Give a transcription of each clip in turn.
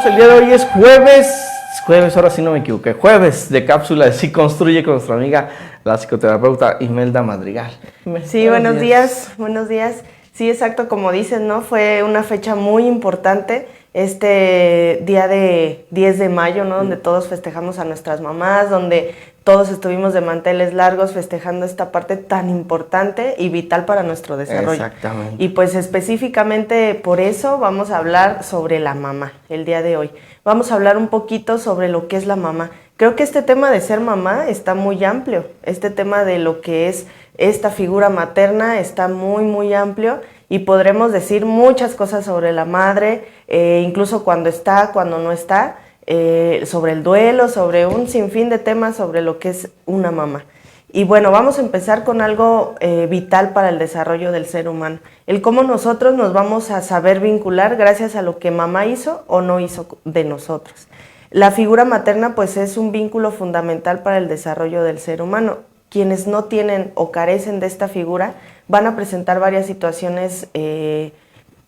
Pues el día de hoy es jueves, ahora sí no me equivoqué, jueves de cápsula de Sí Construye con nuestra amiga, la psicoterapeuta Imelda Madrigal. Sí, buenos días. Sí, exacto, como dices, ¿no? Fue una fecha muy importante, este día de 10 de mayo, ¿no? Donde todos festejamos a nuestras mamás, donde todos estuvimos de manteles largos festejando esta parte tan importante y vital para nuestro desarrollo. Exactamente. Y pues específicamente por eso vamos a hablar sobre la mamá el día de hoy. Vamos a hablar un poquito sobre lo que es la mamá. Creo que este tema de ser mamá está muy amplio. Este tema de lo que es esta figura materna está muy amplio y podremos decir muchas cosas sobre la madre, incluso cuando está, cuando no está, sobre el duelo, sobre un sinfín de temas sobre lo que es una mamá. Y bueno, vamos a empezar con algo vital para el desarrollo del ser humano. El cómo nosotros nos vamos a saber vincular gracias a lo que mamá hizo o no hizo de nosotros. La figura materna pues es un vínculo fundamental para el desarrollo del ser humano. Quienes no tienen o carecen de esta figura van a presentar varias situaciones en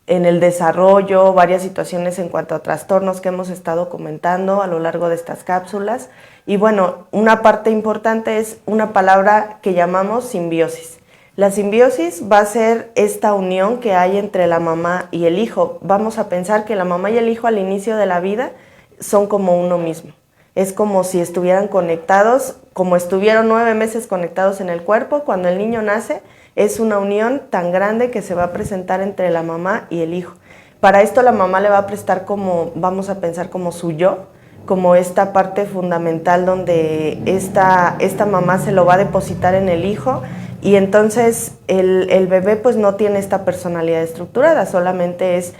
el desarrollo, varias situaciones en cuanto a trastornos que hemos estado comentando a lo largo de estas cápsulas. Y bueno, una parte importante es una palabra que llamamos simbiosis. La simbiosis va a ser esta unión que hay entre la mamá y el hijo. Vamos a pensar que la mamá y el hijo al inicio de la vida son como uno mismo. Es como si estuvieran conectados, como estuvieron 9 meses conectados en el cuerpo. Cuando el niño nace, es una unión tan grande que se va a presentar entre la mamá y el hijo. Para esto la mamá le va a prestar como, vamos a pensar como su yo, como esta parte fundamental donde esta mamá se lo va a depositar en el hijo y entonces el bebé pues no tiene esta personalidad estructurada, solamente es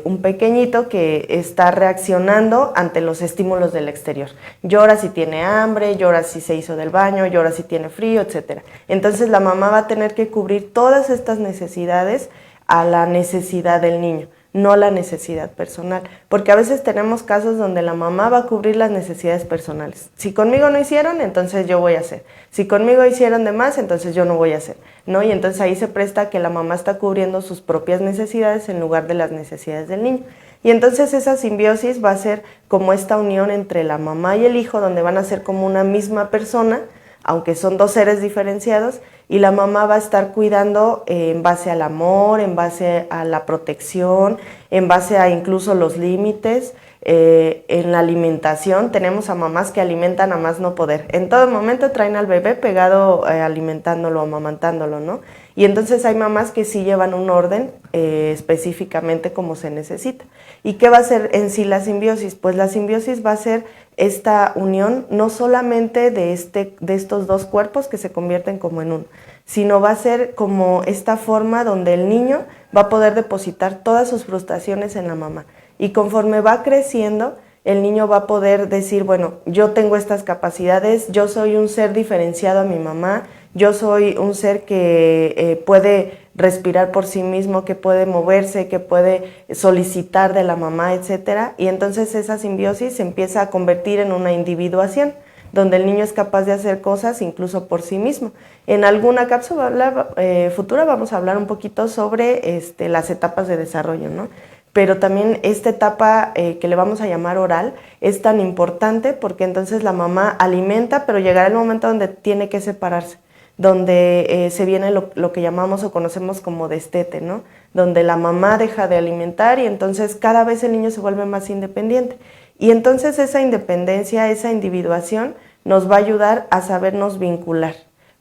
un pequeñito que está reaccionando ante los estímulos del exterior. Llora si tiene hambre, llora si se hizo del baño, llora si tiene frío, etc. Entonces la mamá va a tener que cubrir todas estas necesidades a la necesidad del niño, no la necesidad personal, porque a veces tenemos casos donde la mamá va a cubrir las necesidades personales. Si conmigo no hicieron, entonces yo voy a hacer. Si conmigo hicieron de más, entonces yo no voy a hacer, ¿no? Y entonces ahí se presta que la mamá está cubriendo sus propias necesidades en lugar de las necesidades del niño. Y entonces esa simbiosis va a ser como esta unión entre la mamá y el hijo, donde van a ser como una misma persona, aunque son dos seres diferenciados, y la mamá va a estar cuidando en base al amor, en base a la protección, en base a incluso los límites. En la alimentación tenemos a mamás que alimentan a más no poder. En todo momento traen al bebé pegado alimentándolo, amamantándolo, ¿no? Y entonces hay mamás que sí llevan un orden específicamente como se necesita. ¿Y qué va a ser en sí la simbiosis? Pues la simbiosis va a ser esta unión no solamente de estos dos cuerpos que se convierten como en uno, sino va a ser como esta forma donde el niño va a poder depositar todas sus frustraciones en la mamá. Y conforme va creciendo, el niño va a poder decir, bueno, yo tengo estas capacidades, yo soy un ser diferenciado a mi mamá, yo soy un ser que puede respirar por sí mismo, que puede moverse, que puede solicitar de la mamá, etc. Y entonces esa simbiosis se empieza a convertir en una individuación, donde el niño es capaz de hacer cosas incluso por sí mismo. En alguna cápsula futura vamos a hablar un poquito sobre las etapas de desarrollo, ¿no? Pero también esta etapa que le vamos a llamar oral es tan importante porque entonces la mamá alimenta, pero llegará el momento donde tiene que separarse, donde se viene lo que llamamos o conocemos como destete, ¿no? Donde la mamá deja de alimentar y entonces cada vez el niño se vuelve más independiente. Y entonces esa independencia, esa individuación nos va a ayudar a sabernos vincular,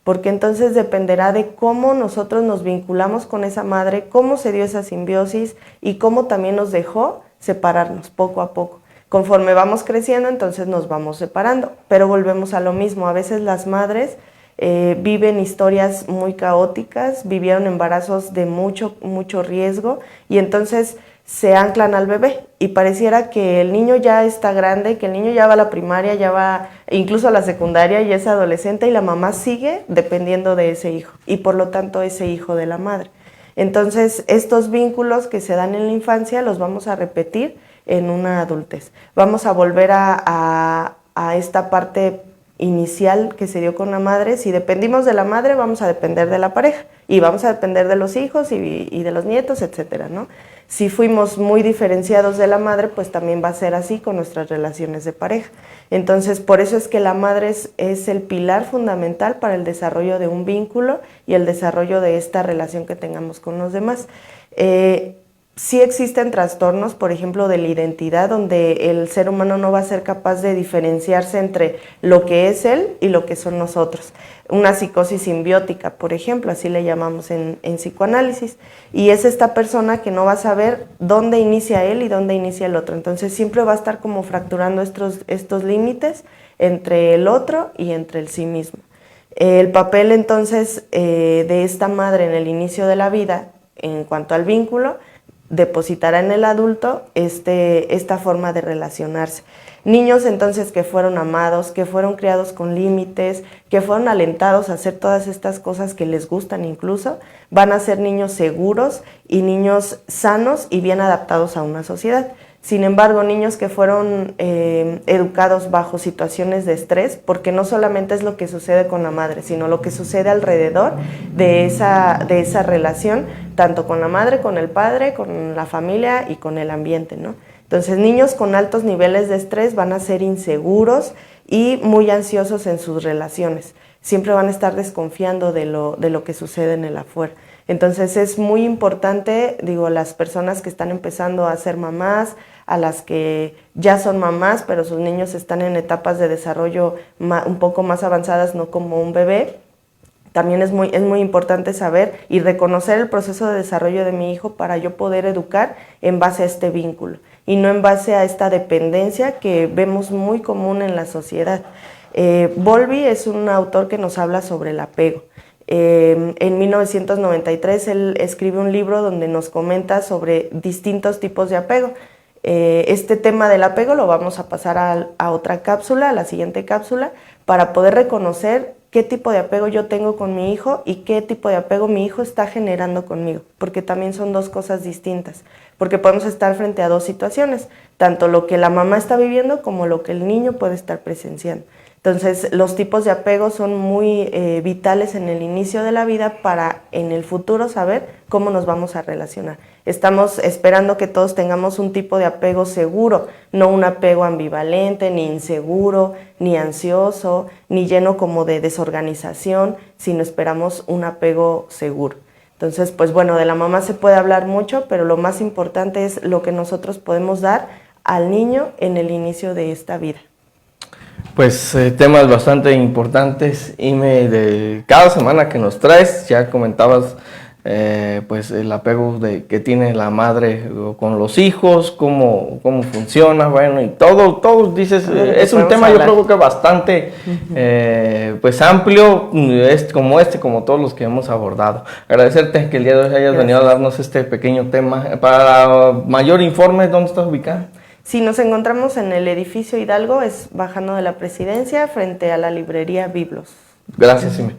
porque entonces dependerá de cómo nosotros nos vinculamos con esa madre, cómo se dio esa simbiosis y cómo también nos dejó separarnos poco a poco. Conforme vamos creciendo, entonces nos vamos separando, pero volvemos a lo mismo. A veces las madres viven historias muy caóticas, vivieron embarazos de mucho riesgo y entonces se anclan al bebé y pareciera que el niño ya está grande, que el niño ya va a la primaria, ya va incluso a la secundaria y es adolescente y la mamá sigue dependiendo de ese hijo y por lo tanto ese hijo de la madre. Entonces estos vínculos que se dan en la infancia los vamos a repetir en una adultez. Vamos a volver a esta parte inicial que se dio con la madre. Si dependimos de la madre, vamos a depender de la pareja. y vamos a depender de los hijos y de los nietos, etcétera, ¿no? Si fuimos muy diferenciados de la madre, pues también va a ser así con nuestras relaciones de pareja. Entonces, por eso es que la madre es el pilar fundamental para el desarrollo de un vínculo y el desarrollo de esta relación que tengamos con los demás. Sí existen trastornos, por ejemplo, de la identidad, donde el ser humano no va a ser capaz de diferenciarse entre lo que es él y lo que son nosotros. Una psicosis simbiótica, por ejemplo, así le llamamos en psicoanálisis. Y es esta persona que no va a saber dónde inicia él y dónde inicia el otro. Entonces siempre va a estar como fracturando estos límites entre el otro y entre el sí mismo. El papel entonces de esta madre en el inicio de la vida, en cuanto al vínculo, depositará en el adulto esta forma de relacionarse. Niños entonces que fueron amados, que fueron criados con límites, que fueron alentados a hacer todas estas cosas que les gustan incluso, van a ser niños seguros y niños sanos y bien adaptados a una sociedad. Sin embargo, niños que fueron educados bajo situaciones de estrés, porque no solamente es lo que sucede con la madre, sino lo que sucede alrededor de esa relación, tanto con la madre, con el padre, con la familia y con el ambiente, ¿no? Entonces, niños con altos niveles de estrés van a ser inseguros y muy ansiosos en sus relaciones. Siempre van a estar desconfiando de lo que sucede en el afuera. Entonces, es muy importante, digo, las personas que están empezando a ser mamás, a las que ya son mamás, pero sus niños están en etapas de desarrollo un poco más avanzadas, no como un bebé. También es muy importante saber y reconocer el proceso de desarrollo de mi hijo para yo poder educar en base a este vínculo y no en base a esta dependencia que vemos muy común en la sociedad. Bowlby es un autor que nos habla sobre el apego. En 1993 él escribe un libro donde nos comenta sobre distintos tipos de apego. Este tema del apego lo vamos a pasar a otra cápsula, a la siguiente cápsula, para poder reconocer qué tipo de apego yo tengo con mi hijo y qué tipo de apego mi hijo está generando conmigo, porque también son dos cosas distintas, porque podemos estar frente a dos situaciones, tanto lo que la mamá está viviendo como lo que el niño puede estar presenciando. Entonces, los tipos de apego son muy vitales en el inicio de la vida para en el futuro saber cómo nos vamos a relacionar. Estamos esperando que todos tengamos un tipo de apego seguro, no un apego ambivalente, ni inseguro, ni ansioso, ni lleno como de desorganización, sino esperamos un apego seguro. Entonces, pues bueno, de la mamá se puede hablar mucho, pero lo más importante es lo que nosotros podemos dar al niño en el inicio de esta vida. Pues temas bastante importantes, Ime, de cada semana que nos traes. Ya comentabas pues el apego que tiene la madre con los hijos, cómo funciona, bueno, y todo dices, es un tema yo creo que bastante pues amplio, como todos los que hemos abordado. Agradecerte que el día de hoy hayas venido a darnos este pequeño tema. Para mayor informe, ¿dónde estás ubicada? Si nos encontramos en el edificio Hidalgo, es bajando de la Presidencia frente a la librería Biblos. Gracias, Ime.